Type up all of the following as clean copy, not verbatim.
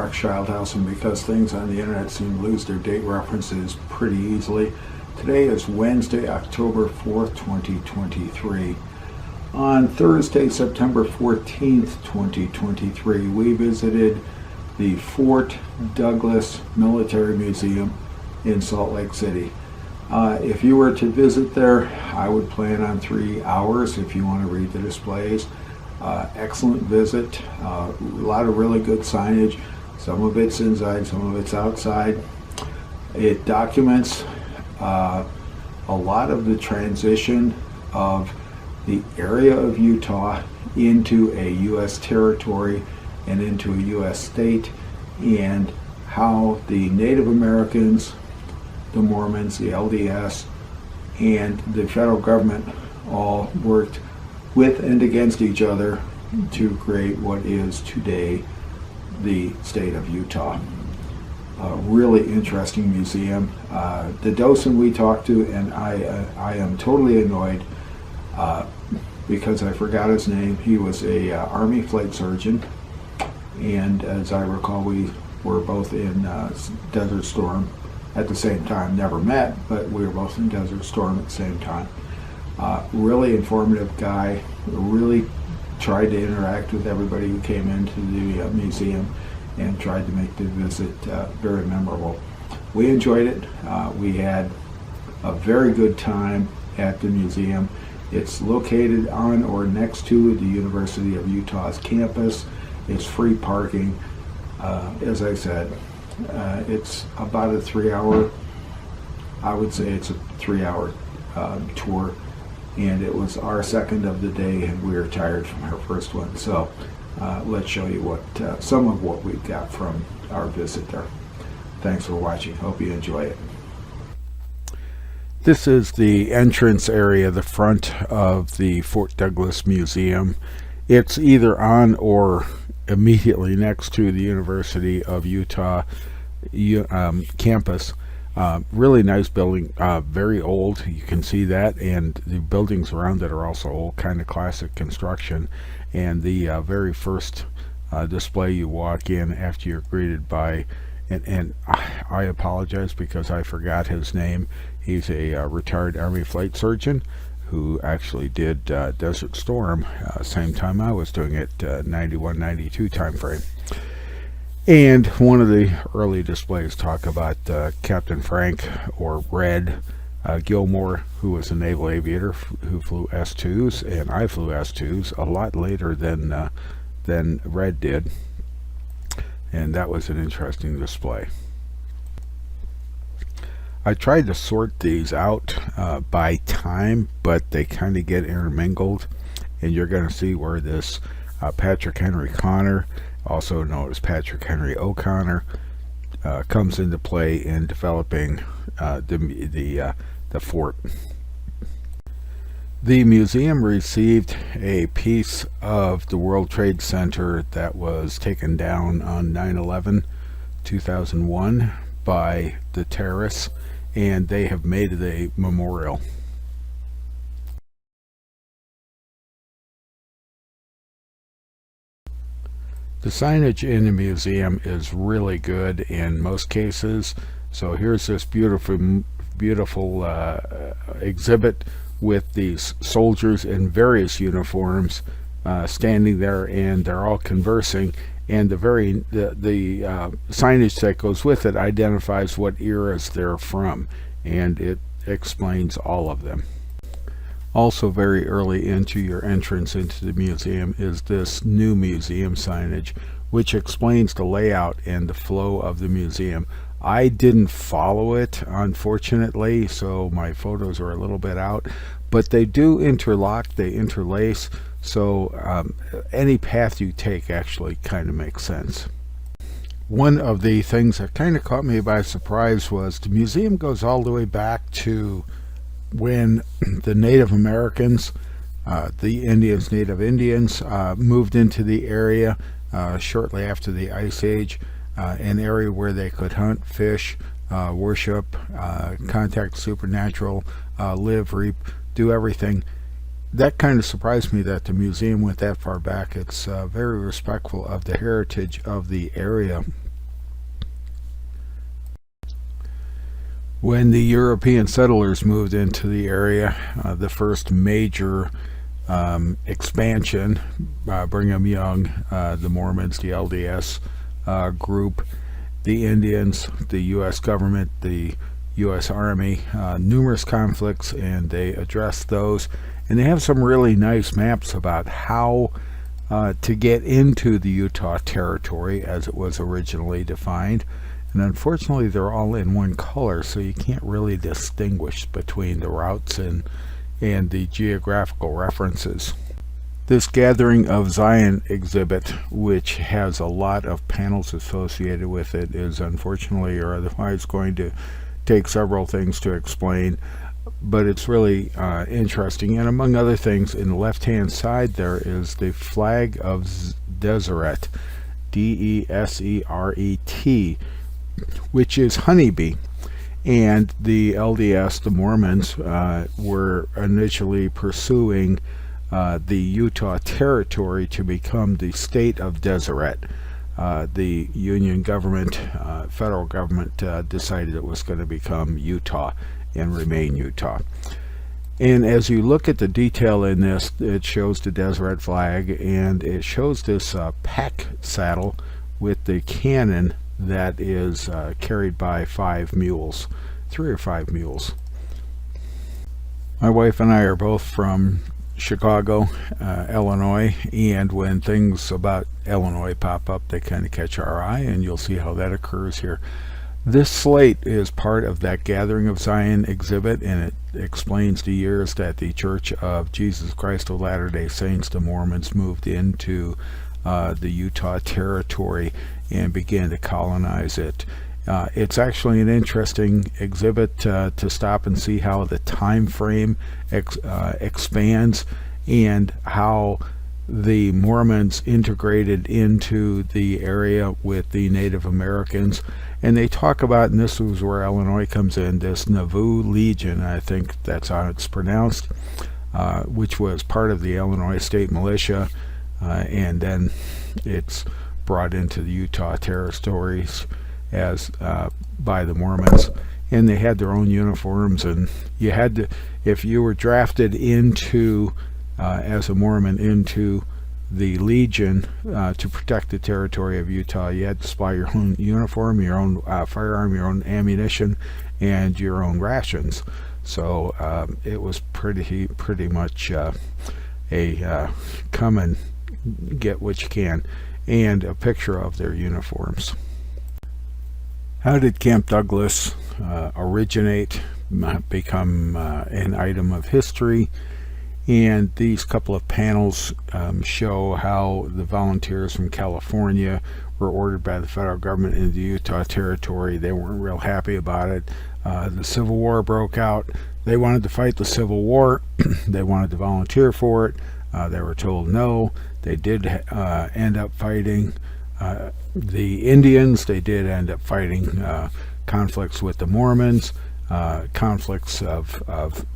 Rex Childhouse, and because things on the internet seem to lose their date references pretty easily, today is Wednesday, October 4th, 2023. On Thursday, September 14th, 2023, we visited the Fort Douglas Military Museum in Salt Lake City. If you were to visit there, I would plan on 3 hours if you want to read the displays. Excellent visit, a lot of really good signage. Some of it's inside, some of it's outside. It documents a lot of the transition of the area of Utah into a U.S. territory and into a U.S. state, and how the Native Americans, the Mormons, the LDS, and the federal government all worked with and against each other to create what is today the state of Utah. A really interesting museum. The docent we talked to, and I am totally annoyed because I forgot his name. He was a Army flight surgeon, and as I recall, we were both in Desert Storm at the same time. Never met, but we were both in Desert Storm at the same time. Really informative guy, really tried to interact with everybody who came into the museum and tried to make the visit very memorable. We enjoyed it. We had a very good time at the museum. It's located on or next to the University of Utah's campus. It's free parking. As I said, it's about a 3-hour, I would say it's a 3-hour tour, and it was our second of the day, and we were tired from our first one. So let's show you what some of what we got from our visit there. Thanks for watching. Hope you enjoy it. This is the entrance area, the front of the Fort Douglas Museum. It's either on or immediately next to the University of Utah campus. Really nice building, very old, you can see that, and the buildings around it are also old, kind of classic construction. And the very first display you walk in after you're greeted by, and I apologize because I forgot his name. He's a retired Army flight surgeon who actually did Desert Storm, same time I was doing it, 91, 92 time frame. And one of the early displays talk about Captain Frank, or Red, Gilmore, who was a naval aviator who flew S-2s, and I flew S-2s a lot later than Red did, and that was an interesting display. I tried to sort these out by time, but they kind of get intermingled, and you're going to see where this Patrick Henry Connor, also known as Patrick Henry O'Connor, comes into play in developing the fort. The museum received a piece of the World Trade Center that was taken down on 9/11 2001 by the terrorists, and they have made it a memorial. The signage in the museum is really good in most cases. So here's this beautiful exhibit with these soldiers in various uniforms standing there, and they're all conversing, and the signage that goes with it identifies what eras they're from, and it explains all of them. Also very early into your entrance into the museum is this new museum signage, which explains the layout and the flow of the museum. I didn't follow it, unfortunately, so my photos are a little bit out, but they do interlock, they interlace, so any path you take actually kind of makes sense. One of the things that kind of caught me by surprise was the museum goes all the way back to when the Native Americans, the Native Indians, moved into the area shortly after the Ice Age, an area where they could hunt, fish, worship, contact the supernatural, live, reap, do everything. That kind of surprised me that the museum went that far back. It's very respectful of the heritage of the area. When the European settlers moved into the area, the first major expansion, Brigham Young, the Mormons, the LDS group, the Indians, the U.S. government, the U.S. Army, numerous conflicts, and they addressed those. And they have some really nice maps about how to get into the Utah Territory as it was originally defined. And unfortunately, they're all in one color, so you can't really distinguish between the routes and the geographical references. This Gathering of Zion exhibit, which has a lot of panels associated with it, is unfortunately or otherwise going to take several things to explain, but it's really interesting. And among other things, in the left-hand side there is the flag of Deseret, D-E-S-E-R-E-T, which is honeybee. And the LDS, the Mormons, were initially pursuing the Utah Territory to become the state of Deseret. The Union government, federal government, decided it was going to become Utah and remain Utah. And as you look at the detail in this, it shows the Deseret flag, and it shows this pack saddle with the cannon that is carried by 5 mules, 3 or 5 mules. My wife and I are both from Chicago, Illinois, and when things about Illinois pop up, they kind of catch our eye, and you'll see how that occurs here. This slate is part of that Gathering of Zion exhibit, and it explains the years that the Church of Jesus Christ of Latter-day Saints, the Mormons, moved into the Utah Territory and began to colonize it. It's actually an interesting exhibit to stop and see how the time frame expands and how the Mormons integrated into the area with the Native Americans. And they talk about, and this is where Illinois comes in, this Nauvoo Legion, I think that's how it's pronounced, which was part of the Illinois State Militia, and then it's brought into the Utah territories as by the Mormons, and they had their own uniforms, and you had to, if you were drafted into as a Mormon into the Legion to protect the territory of Utah, you had to supply your own uniform, your own firearm, your own ammunition, and your own rations. So it was pretty much a come and get what you can, and a picture of their uniforms. How did Camp Douglas originate, become an item of history? And these couple of panels show how the volunteers from California were ordered by the federal government into the Utah Territory. They weren't real happy about it. The Civil War broke out. They wanted to fight the Civil War. They wanted to volunteer for it. They were told no. They did end up fighting the Indians. They did end up fighting conflicts with the Mormons, conflicts of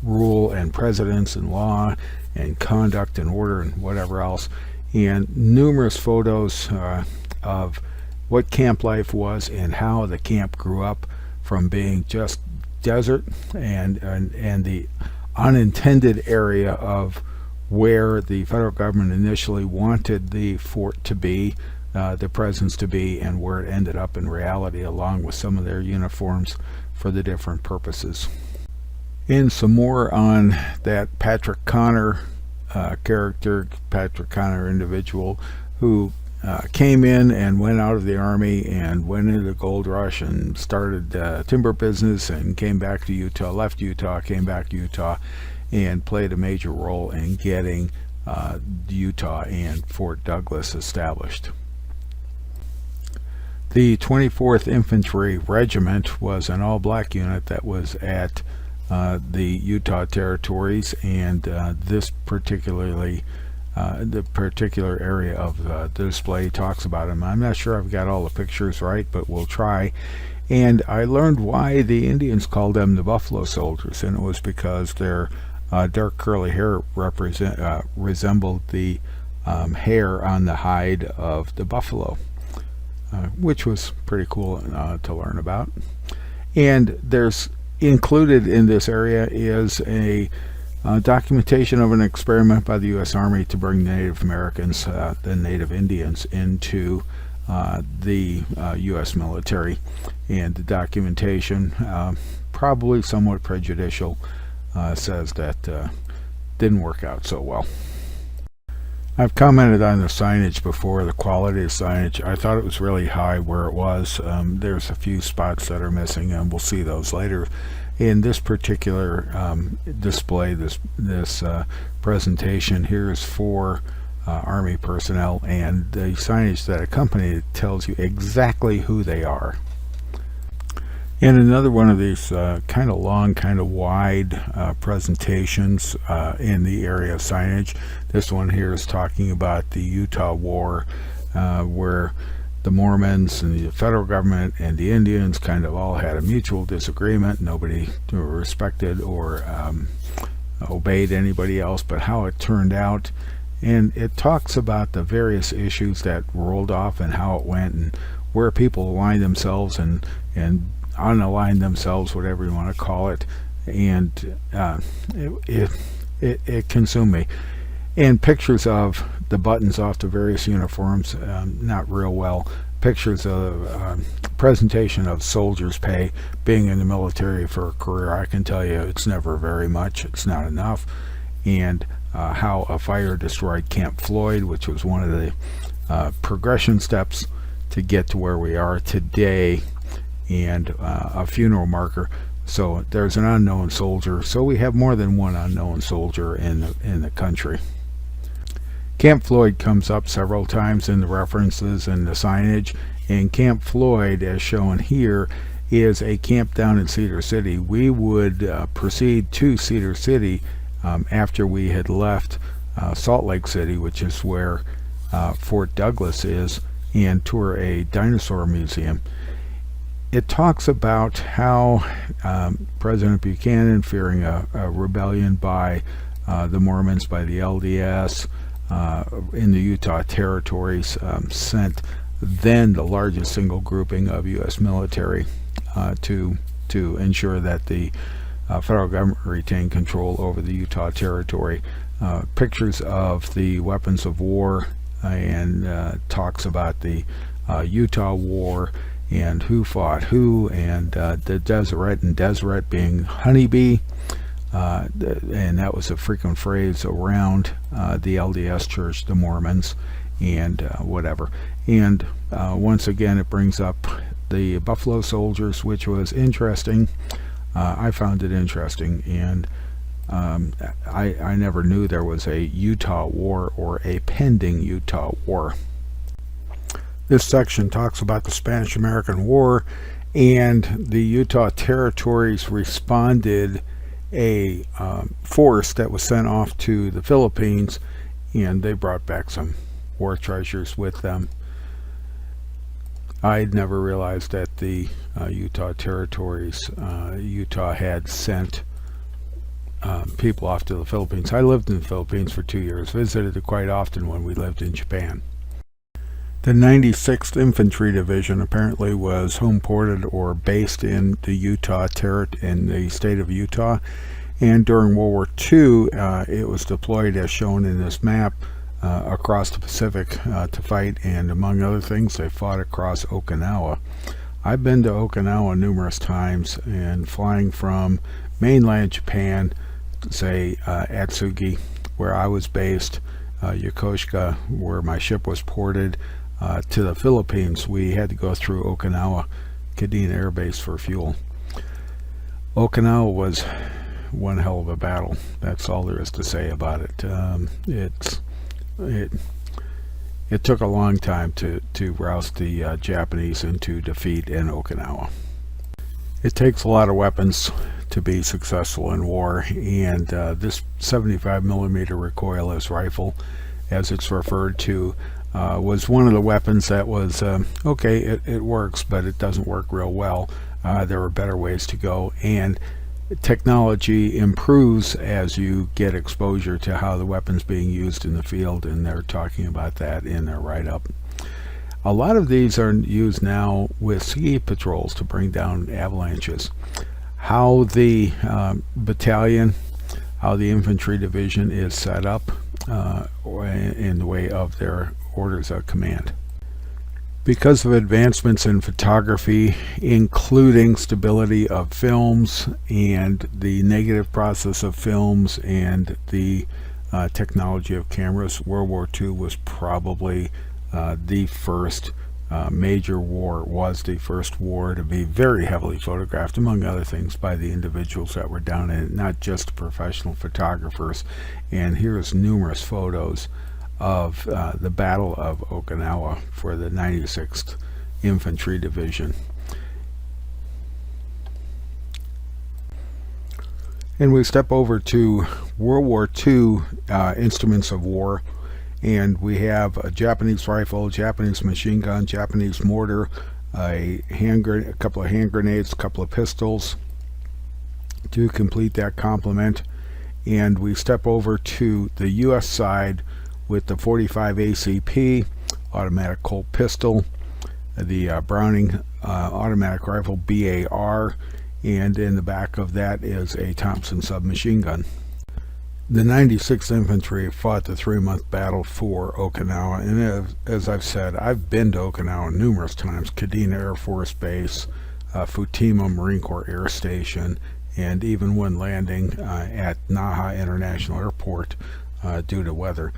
rule and precedence and law and conduct and order and whatever else, and numerous photos of what camp life was and how the camp grew up from being just desert and the unintended area of where the federal government initially wanted the fort to be, the presence to be, and where it ended up in reality, along with some of their uniforms for the different purposes. And some more on that Patrick Connor character, Patrick Connor individual, who came in and went out of the Army and went into the gold rush and started timber business and came back to Utah, left Utah, came back to Utah, and played a major role in getting Utah and Fort Douglas established. The 24th Infantry Regiment was an all-black unit that was at the Utah territories, and this particularly the particular area of the display talks about him. I'm not sure I've got all the pictures right, but we'll try. And I learned why the Indians called them the Buffalo Soldiers, and it was because their dark curly hair resembled the hair on the hide of the buffalo, which was pretty cool to learn about. And there's included in this area is a documentation of an experiment by the U.S. Army to bring Native Americans, the Native Indians, into the U.S. military. And the documentation, probably somewhat prejudicial, says that didn't work out so well. I've commented on the signage before, the quality of signage. I thought it was really high where it was. There's a few spots that are missing, and we'll see those later. In this particular display, this presentation, here is for Army personnel, and the signage that accompanies it tells you exactly who they are. And another one of these kind of long, kind of wide presentations in the area of signage. This one here is talking about the Utah War, where the Mormons and the federal government and the Indians kind of all had a mutual disagreement. Nobody respected or obeyed anybody else, but how it turned out. And it talks about the various issues that rolled off and how it went, and where people aligned themselves and unaligned themselves, whatever you want to call it. And it consumed me. And pictures of the buttons off the various uniforms, not real well. Pictures of presentation of soldiers' pay, being in the military for a career. I can tell you it's never very much, it's not enough. And how a fire destroyed Camp Floyd, which was one of the progression steps to get to where we are today, and a funeral marker. So there's an unknown soldier. So we have more than one unknown soldier in the country. Camp Floyd comes up several times in the references and the signage, and Camp Floyd, as shown here, is a camp down in Cedar City. We would proceed to Cedar City after we had left Salt Lake City, which is where Fort Douglas is, and tour a dinosaur museum. It talks about how President Buchanan, fearing a rebellion by the Mormons, by the LDS, in the Utah territories, sent then the largest single grouping of U.S. military to ensure that the federal government retained control over the Utah territory. Pictures of the weapons of war, and talks about the Utah War and who fought who, and the Deseret and Deseret being honeybee. And that was a frequent phrase around the LDS Church, the Mormons, and whatever. And once again, it brings up the Buffalo Soldiers, which was interesting. I found it interesting, and I never knew there was a Utah War or a pending Utah War. This section talks about the Spanish-American War, and the Utah territories responded a force that was sent off to the Philippines, and they brought back some war treasures with them. I'd never realized that the Utah territories, Utah had sent people off to the Philippines. I lived in the Philippines for 2 years, visited it quite often when we lived in Japan. The 96th Infantry Division apparently was home-ported or based in the Utah in the state of Utah, and during World War II it was deployed, as shown in this map, across the Pacific to fight, and among other things they fought across Okinawa. I've been to Okinawa numerous times, and flying from mainland Japan, say Atsugi, where I was based, Yokosuka, where my ship was ported, to the Philippines, we had to go through Okinawa Kadena Air Base for fuel. Okinawa was one hell of a battle. That's all there is to say about it. It took a long time to roust the Japanese into defeat in Okinawa. It takes a lot of weapons to be successful in war, and this 75mm recoilless rifle, as it's referred to, was one of the weapons that was okay, it works, but it doesn't work real well. There are better ways to go, and technology improves as you get exposure to how the weapons being used in the field, and they're talking about that in their write-up. A lot of these are used now with ski patrols to bring down avalanches. How the battalion, how the infantry division is set up in the way of their orders of command. Because of advancements in photography, including stability of films and the negative process of films and the technology of cameras, World War II was probably the first major war, was the first war to be very heavily photographed, among other things, by the individuals that were down in it, not just professional photographers. And here's numerous photos of the Battle of Okinawa for the 96th Infantry Division. And we step over to World War II instruments of war, and we have a Japanese rifle, Japanese machine gun, Japanese mortar, a couple of hand grenades, a couple of pistols to complete that complement. And we step over to the U.S. side with the .45 ACP, automatic Colt pistol, the Browning automatic rifle BAR, and in the back of that is a Thompson submachine gun. The 96th Infantry fought the 3-month battle for Okinawa, and as I've said, I've been to Okinawa numerous times, Kadena Air Force Base, Futenma Marine Corps Air Station, and even one landing at Naha International Airport due to weather.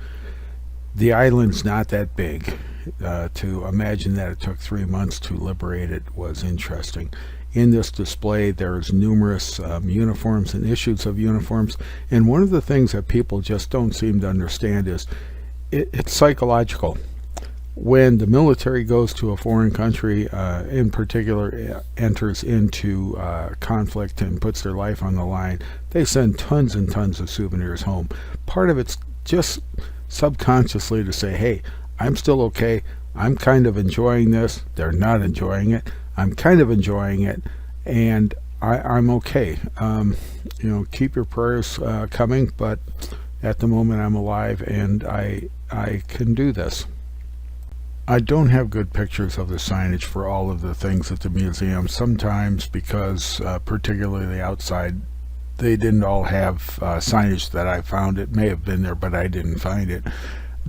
The island's not that big. To imagine that it took 3 months to liberate it was interesting. In this display, there's numerous uniforms and issues of uniforms, and one of the things that people just don't seem to understand is it's psychological. When the military goes to a foreign country, in particular, enters into conflict and puts their life on the line, they send tons and tons of souvenirs home. Part of it's just subconsciously to say, hey, I'm still okay, I'm kind of enjoying this, they're not enjoying it, I'm kind of enjoying it, and I'm okay. Keep your prayers coming, but at the moment I'm alive and I can do this. I don't have good pictures of the signage for all of the things at the museum, sometimes because particularly outside they didn't all have signage that I found. It may have been there, but I didn't find it.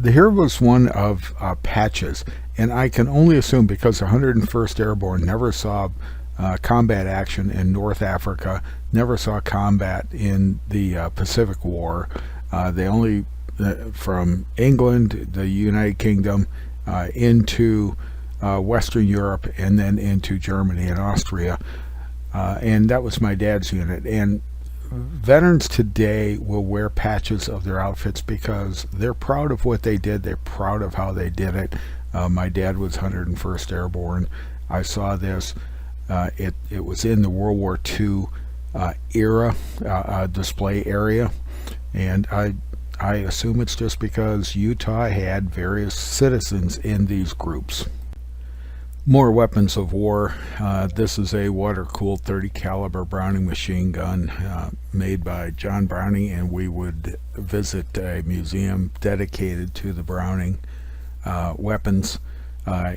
Here was one of patches, and I can only assume because the 101st Airborne never saw combat action in North Africa, never saw combat in the Pacific War. They only, from England, the United Kingdom, into Western Europe, and then into Germany and Austria. And that was my dad's unit. And veterans today will wear patches of their outfits because they're proud of what they did. They're proud of how they did it. My dad was 101st Airborne. I saw this. It was in the World War II era display area, and I assume it's just because Utah had various citizens in these groups. More weapons of war. This is a water-cooled 30 caliber Browning machine gun made by John Browning, and we would visit a museum dedicated to the Browning weapons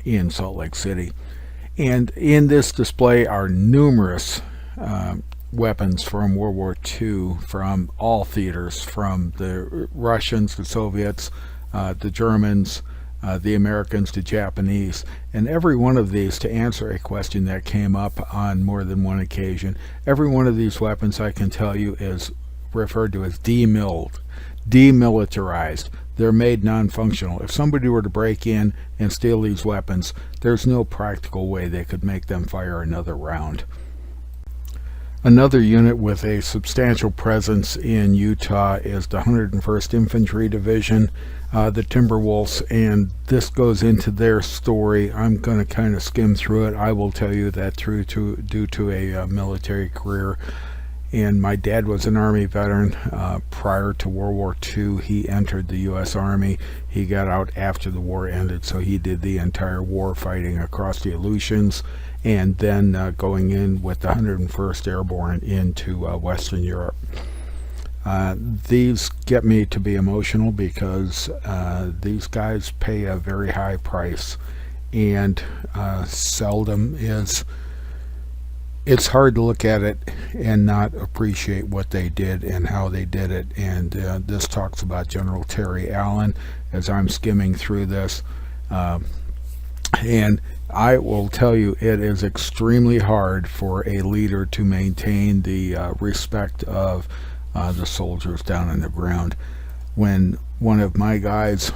in Salt Lake City. And in this display are numerous weapons from World War II, from all theaters, from the Russians, the Soviets, the Germans, the Americans, the Japanese, and every one of these, to answer a question that came up on more than one occasion, every one of these weapons, I can tell you, is referred to as demilitarized. They're made non-functional. If somebody were to break in and steal these weapons, there's no practical way they could make them fire another round. Another unit with a substantial presence in Utah is the 101st Infantry Division, the Timberwolves, and this goes into their story. I'm going to kind of skim through it. I will tell you that due to a military career, and my dad was an Army veteran. Prior to World War II, he entered the U.S. Army. He got out after the war ended, so he did the entire war fighting across the Aleutians, and then going in with the 101st Airborne into Western Europe. These get me to be emotional because these guys pay a very high price, and seldom is. It's hard to look at it and not appreciate what they did and how they did it. And this talks about General Terry Allen as I'm skimming through this. And I will tell you, it is extremely hard for a leader to maintain the respect of the soldiers down on the ground. When one of my guys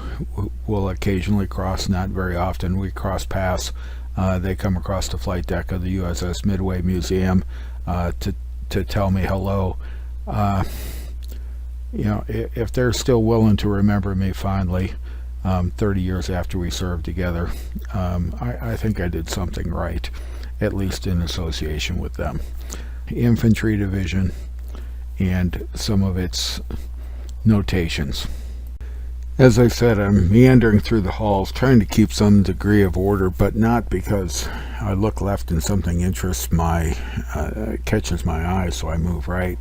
will occasionally cross, not very often, we cross paths, they come across the flight deck of the USS Midway Museum to tell me hello. If they're still willing to remember me fondly 30 years after we served together, I think I did something right, at least in association with them. Infantry Division and some of its notations. As I said, I'm meandering through the halls, trying to keep some degree of order, but not because I look left and something interests catches my eye, so I move right.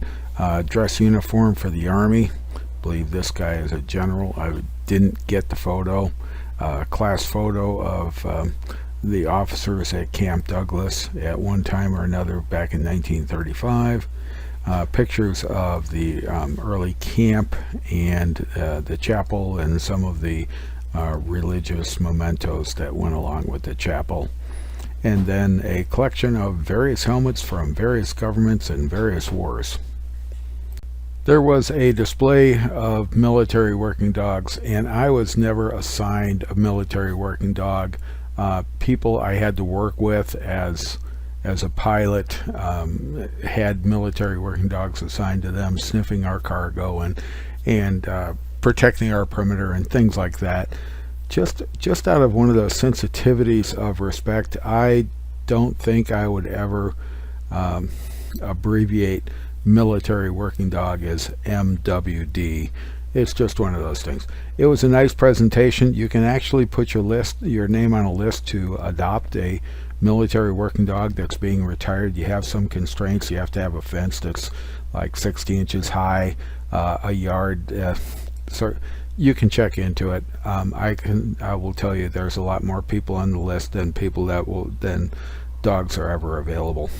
Dress uniform for the Army. I believe this guy is a general. I didn't get the photo. Class photo of the officers at Camp Douglas at one time or another back in 1935. Pictures of the early camp and the chapel and some of the religious mementos that went along with the chapel. And then a collection of various helmets from various governments and various wars. There was a display of military working dogs, and I was never assigned a military working dog. People I had to work with as a pilot had military working dogs assigned to them, sniffing our cargo and protecting our perimeter and things like that. Just out of one of those sensitivities of respect, I don't think I would ever abbreviate military working dog as MWD. It's just one of those things. It was a nice presentation. You can actually put your name on a list to adopt a military working dog that's being retired. You have some constraints. You have to have a fence that's like 60 inches high, a yard. So you can check into it. I will tell you, there's a lot more people on the list than dogs are ever available.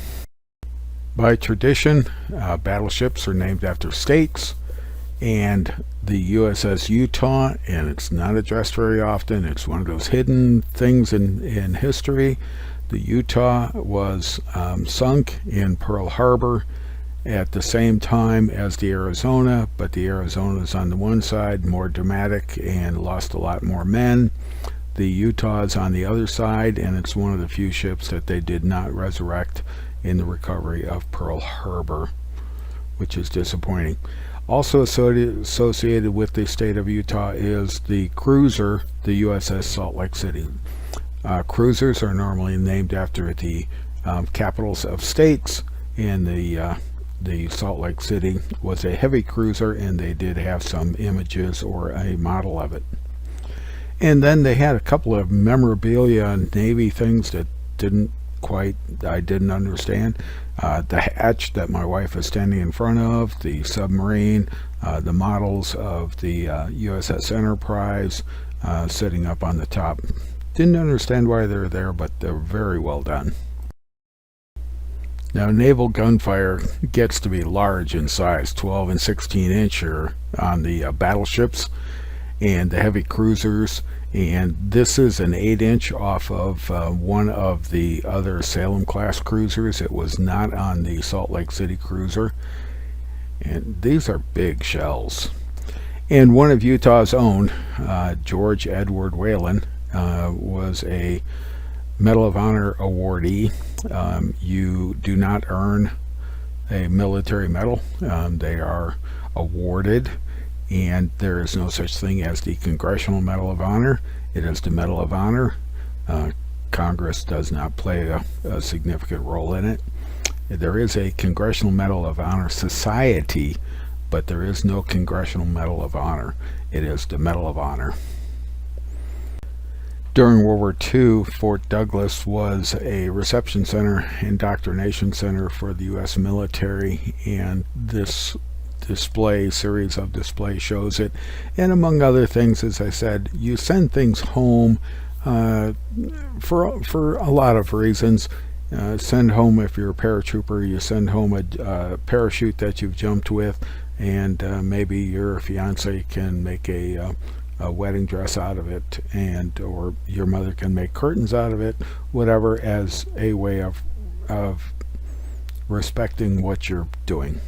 By tradition, battleships are named after states, and the USS Utah, and it's not addressed very often. It's one of those hidden things in history. The Utah was sunk in Pearl Harbor at the same time as the Arizona, but the Arizona is on the one side, more dramatic, and lost a lot more men. The Utah is on the other side, and it's one of the few ships that they did not resurrect in the recovery of Pearl Harbor, which is disappointing. Also associated with the state of Utah is the cruiser, the USS Salt Lake City. Cruisers are normally named after the capitals of states, and the Salt Lake City was a heavy cruiser, and they did have some images or a model of it. And then they had a couple of memorabilia and Navy things that I didn't understand. The hatch that my wife is standing in front of, the submarine, the models of the USS Enterprise sitting up on the top. Didn't understand why they're there, but they're very well done. Now, naval gunfire gets to be large in size, 12 and 16 incher on the battleships and the heavy cruisers, and this is an 8-inch off of one of the other Salem class cruisers. It was not on the Salt Lake City cruiser, and these are big shells. And one of Utah's own, George Edward Whalen, was a Medal of Honor awardee. You do not earn a military medal. They are awarded, and there is no such thing as the Congressional Medal of Honor. It is the Medal of Honor. Congress does not play a significant role in it. There is a Congressional Medal of Honor Society, but there is no Congressional Medal of Honor. It is the Medal of Honor. During World War II, Fort Douglas was a reception center, indoctrination center for the U.S. military, and this series of display shows it. And among other things, as I said, you send things home uh, for a lot of reasons. Send home, if you're a paratrooper, you send home a parachute that you've jumped with, and maybe your fiance can make a wedding dress out of it, and or your mother can make curtains out of it, whatever, as a way of respecting what you're doing.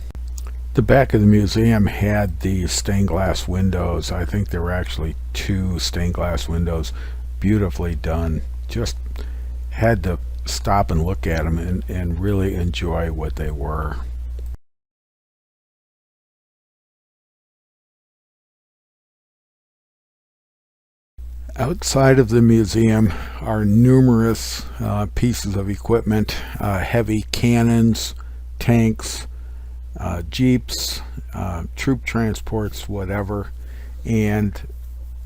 The back of the museum had the stained glass windows. I think there were actually 2 stained glass windows, beautifully done. Just had to stop and look at them and really enjoy what they were. Outside of the museum are numerous pieces of equipment, heavy cannons, tanks, jeeps, troop transports, whatever, and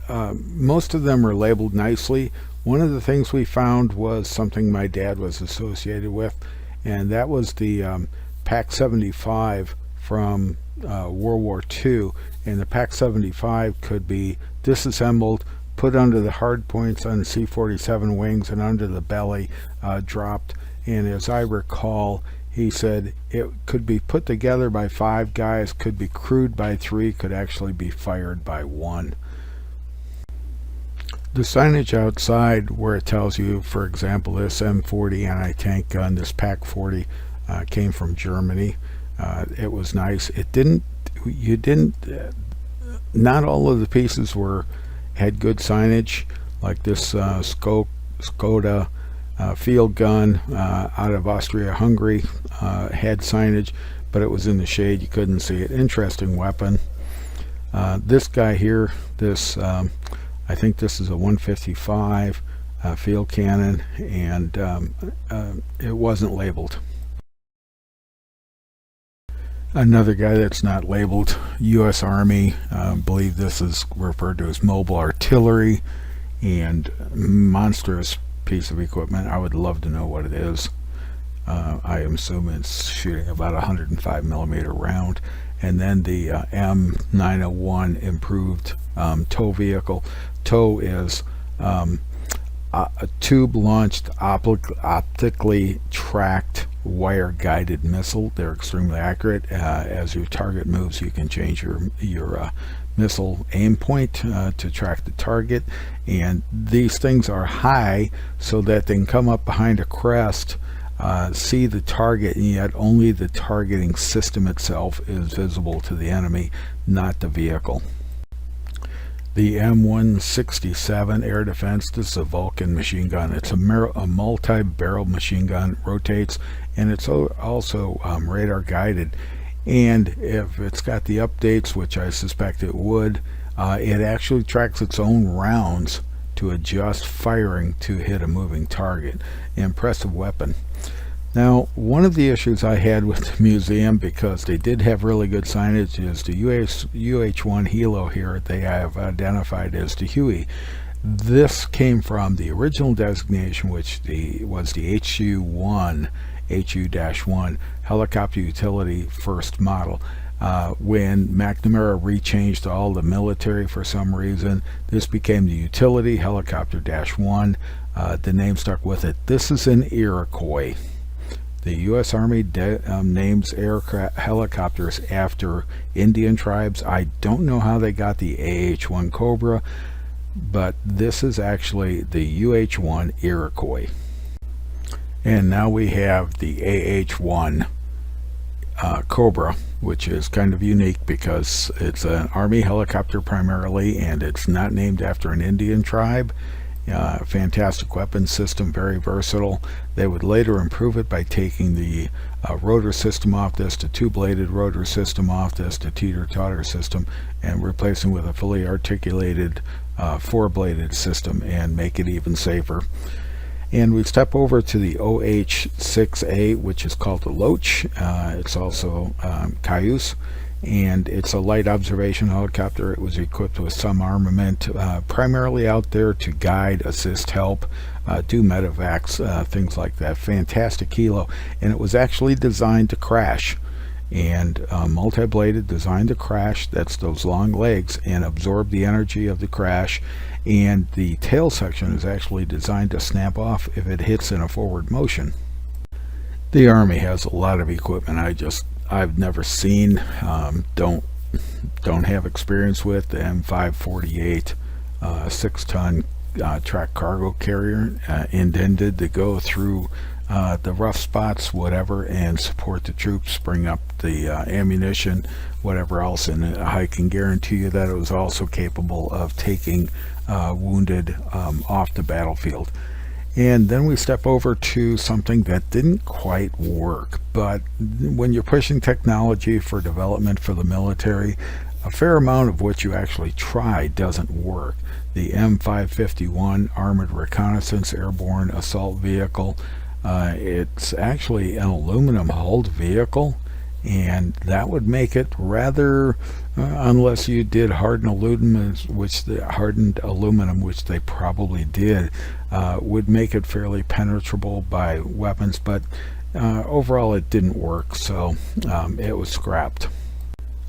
most of them are labeled nicely. One of the things we found was something my dad was associated with, and that was the Pack 75 from World War II. And the Pack 75 could be disassembled, put under the hard points on the C-47 wings and under the belly, dropped. And as I recall, he said it could be put together by 5 guys, could be crewed by 3, could actually be fired by 1. The signage outside, where it tells you, for example, this M40 anti-tank gun, this Pack 40, came from Germany. It was nice. Not all of the pieces had good signage, like this Skoda field gun out of Austria-Hungary had signage, but it was in the shade, you couldn't see it. Interesting weapon. This guy here, I think this is a 155 field cannon, and it wasn't labeled. Another guy that's not labeled, U.S. Army, believe this is referred to as mobile artillery, and monstrous piece of equipment. I would love to know what it is. I assume it's shooting about 105 millimeter round. And then the M901 improved tow vehicle. Tow is a tube-launched, optically tracked, wire-guided missile. They're extremely accurate. As your target moves, you can change your missile aim point to track the target. And these things are high so that they can come up behind a crest, see the target, and yet only the targeting system itself is visible to the enemy, not the vehicle. The M167 air defense, this is a Vulcan machine gun. It's a multi-barrel machine gun, rotates, and it's also radar guided. And if it's got the updates, which I suspect it would, it actually tracks its own rounds to adjust firing to hit a moving target. Impressive weapon. Now, one of the issues I had with the museum, because they did have really good signage, is the UH-1 Hilo here they have identified as the Huey. This came from the original designation, which was the HU-1 helicopter utility first model. When McNamara rechanged all the military for some reason, this became the utility helicopter-1. The name stuck with it. This is an Iroquois. The U.S. Army names helicopters after Indian tribes. I don't know how they got the AH-1 Cobra, but this is actually the UH-1 Iroquois. And now we have the AH-1 Cobra, which is kind of unique because it's an Army helicopter primarily, and it's not named after an Indian tribe. Fantastic weapon system, very versatile. They would later improve it by taking the rotor system off this, the two-bladed rotor system off this, the teeter-totter system, and replacing with a fully articulated four-bladed system and make it even safer. And we step over to the OH-6A, which is called the Loach. It's also Cayuse, and it's a light observation helicopter. It was equipped with some armament, primarily out there to guide, assist, help, do medevacs, things like that. Fantastic helo, and it was actually designed to crash. and multi-bladed, designed to crash. That's those long legs, and absorb the energy of the crash. And the tail section is actually designed to snap off if it hits in a forward motion. The Army has a lot of equipment I've never seen, don't have experience with. The M548 6-ton track cargo carrier, intended to go through the rough spots, whatever, and support the troops, bring up the ammunition, whatever else. And I can guarantee you that it was also capable of taking wounded off the battlefield. And then we step over to something that didn't quite work, but when you're pushing technology for development for the military, a fair amount of what you actually try doesn't work. The M551 Armored Reconnaissance Airborne Assault Vehicle, it's actually an aluminum-hulled vehicle, and that would make it rather, unless you did hardened aluminum, which they probably did, would make it fairly penetrable by weapons, but overall it didn't work, so it was scrapped.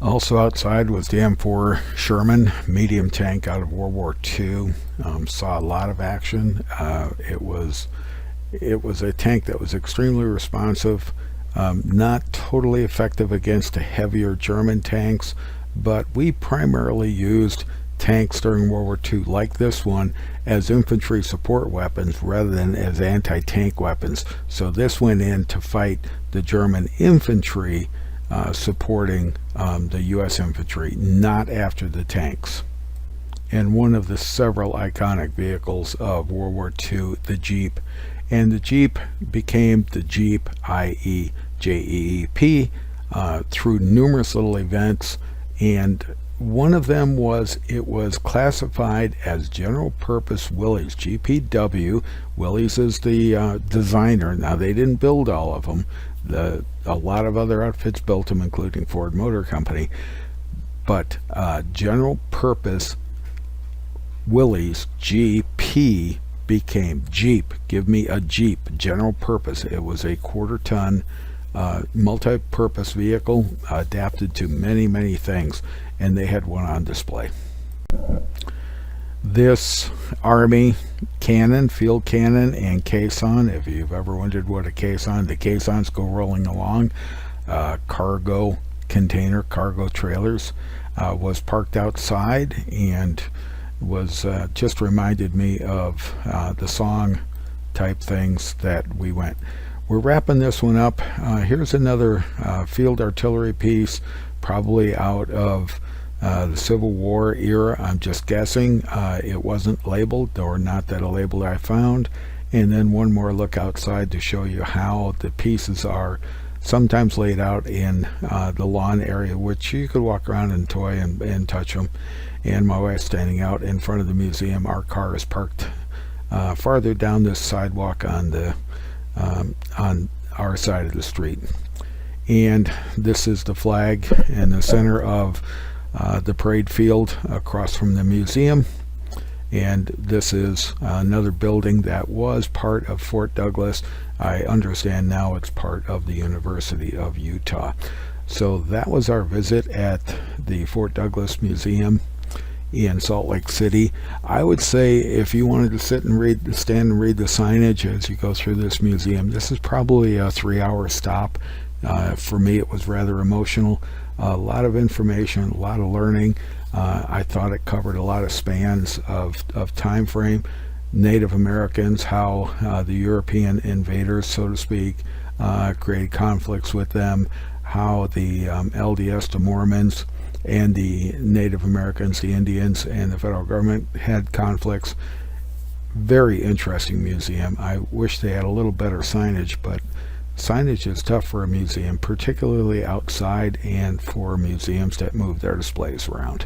Also outside was the M4 Sherman medium tank out of World War II. Saw a lot of action. It was a tank that was extremely responsive. Not totally effective against the heavier German tanks, but we primarily used tanks during World War II like this one as infantry support weapons rather than as anti-tank weapons. So this went in to fight the German infantry supporting the U.S. infantry, not after the tanks. And one of the several iconic vehicles of World War II, the Jeep. And the Jeep became the Jeep, i.e. JEEP, through numerous little events, and one of them was it was classified as general purpose Willys, GPW. Willys is the designer. Now, they didn't build all of them. A lot of other outfits built them, including Ford Motor Company, but general purpose Willys, GP, became Jeep. Give me a Jeep, general purpose. It was a quarter-ton multi-purpose vehicle adapted to many things, and they had one on display. This Army cannon, field cannon, and caisson, if you've ever wondered what a caisson, the caissons go rolling along, cargo container, cargo trailers, was parked outside, and was just reminded me of the song type things that we went. We're wrapping this one up. Here's another field artillery piece, probably out of the Civil War era. I'm just guessing. It wasn't labeled, or not that a label I found. And then one more look outside to show you how the pieces are sometimes laid out in the lawn area, which you could walk around and toy and touch them. And my wife's standing out in front of the museum. Our car is parked farther down this sidewalk on our side of the street. And this is the flag in the center of the parade field across from the museum. And this is another building that was part of Fort Douglas. I understand now it's part of the University of Utah. So that was our visit at the Fort Douglas Museum in Salt Lake City. I would say if you wanted to stand and read the signage as you go through this museum, this is probably a 3-hour stop. For me, it was rather emotional. A lot of information, a lot of learning. I thought it covered a lot of spans of time frame. Native Americans, how the European invaders, so to speak, created conflicts with them, how the LDS, the Mormons, and the Native Americans, the Indians, and the federal government had conflicts. Very interesting museum. I wish they had a little better signage, but signage is tough for a museum, particularly outside and for museums that move their displays around.